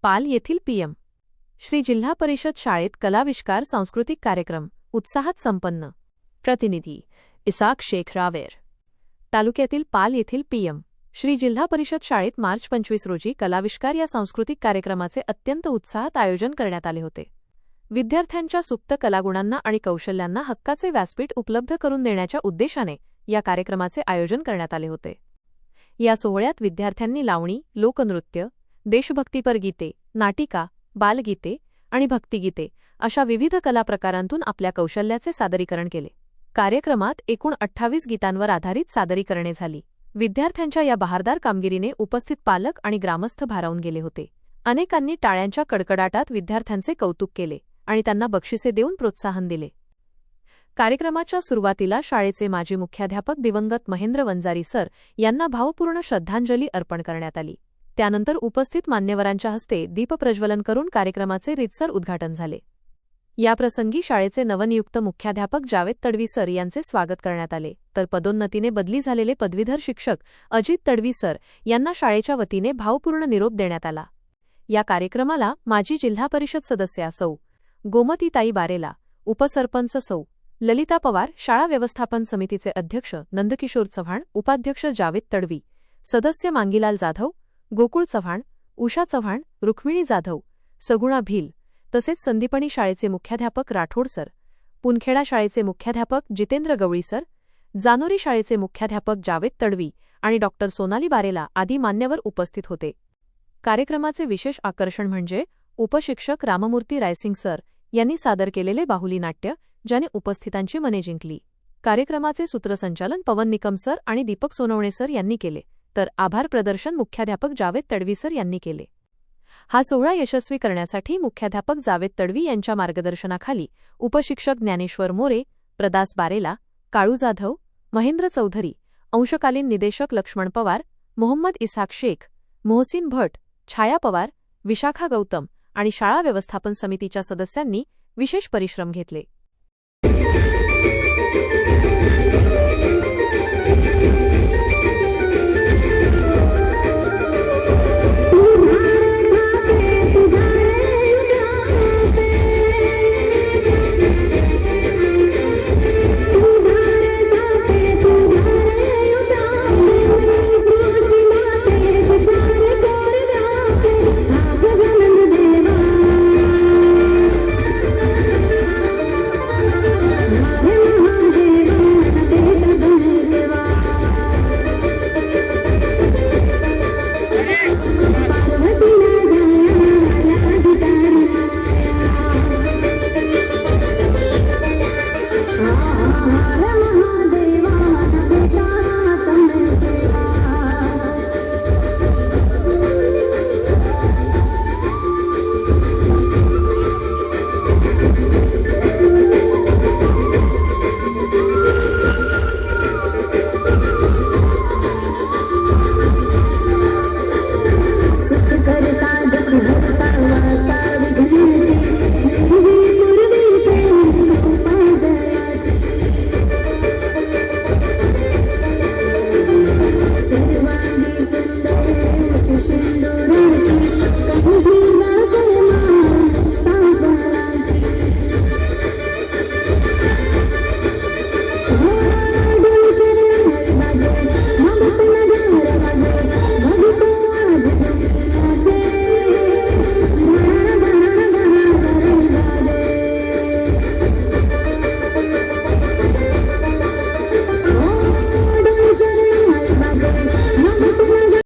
पाल येथील पीएम श्री जिल्हा परिषद शाळेत कलाविष्कार सांस्कृतिक कार्यक्रम उत्साहात संपन्न। प्रतिनिधी इसाक शेख रावेर। तालुक्यातील पाल येथील पीएम श्री जिल्हा परिषद शाळेत मार्च 25 रोजी कलाविष्कार या सांस्कृतिक कार्यक्रमाचे अत्यंत उत्साहात आयोजन करण्यात आले होते। विद्यार्थ्यांच्या सुप्त कलागुणांना आणि कौशल्यांना हक्काचे व्यासपीठ उपलब्ध करून देण्याच्या उद्देशाने या कार्यक्रमाचे आयोजन करण्यात आले होते। या सोहळ्यात विद्यार्थ्यांनी लावणी, लोकनृत्य, देशभक्तीपर गीते, नाटिका, बालगीते आणि भक्तिगीते अशा विविध कला प्रकारांतून आपल्या कौशल्याचे सादरीकरण केले। कार्यक्रमात एकूण 28 गीतांवर आधारित सादरीकरणे झाली। विद्यार्थ्यांच्या या बहारदार कामगिरीने उपस्थित पालक आणि ग्रामस्थ भारावून गेले होते। अनेकांनी टाळ्यांच्या कडकडाटात विद्यार्थ्यांचे कौतुक केले आणि त्यांना बक्षिसे देऊन प्रोत्साहन दिले। कार्यक्रमाच्या सुरुवातीला शाळेचे माजी मुख्याध्यापक दिवंगत महेंद्र वंजारी सर यांना भावपूर्ण श्रद्धांजली अर्पण करण्यात आली। त्यानंतर उपस्थित मान्यवरांच्या हस्ते दीपप्रज्वलन करून कार्यक्रमाचे रीतसर उद्घाटन झाले। याप्रसंगी शाळेचे नवनियुक्त मुख्याध्यापक जावेद तडवी सर यांचे स्वागत करण्यात आले, तर पदोन्नतीने बदली झालेले पदवीधर शिक्षक अजित तडवी सर यांना शाळेच्या वतीने भावपूर्ण निरोप देण्यात आला। या कार्यक्रमाला माजी जिल्हा परिषद सदस्या सौ गोमतीताई बारेला, उपसरपंच सौ ललिता पवार, शाळा व्यवस्थापन समितीचे अध्यक्ष नंदकिशोर चव्हाण, उपाध्यक्ष जावेद तडवी, सदस्य मांगीलाल जाधव, गोकुळ चव्हाण, उषा चव्हाण, रुक्मिणी जाधव, सगुणा भील तसेच संदीपणी शाळेचे मुख्याध्यापक राठोड सर, पुनखेडा शाळेचे मुख्याध्यापक जितेंद्र गवळी सर, जानोरी शाळेचे मुख्याध्यापक जावेद तडवी आणि डॉ. सोनाली बारेला आदी मान्यवर उपस्थित होते। कार्यक्रमाचे विशेष आकर्षण म्हणजे उपशिक्षक राममूर्ती रायसिंग सर यांनी सादर केलेले बाहुली नाट्य, ज्याने उपस्थितांची मने जिंकली। कार्यक्रमाचे सूत्रसंचालन पवन निकम सर आणि दीपक सोनवणे सर यांनी केले, तर आभार प्रदर्शन मुख्याध्यापक जावेद तडवी सर यांनी केले। हा सोहळा यशस्वी करण्यासाठी मुख्याध्यापक जावेद तडवी यांच्या मार्गदर्शनाखाली उपशिक्षक ज्ञानेश्वर मोरे, प्रदास बारेला, काळू जाधव, महेंद्र चौधरी, अंशकालीन निदेशक लक्ष्मण पवार, मोहम्मद इसाक शेख, मोहसिन भट, छाया पवार, विशाखा गौतम आणि शाळा व्यवस्थापन समितीच्या सदस्यांनी विशेष परिश्रम घेतले।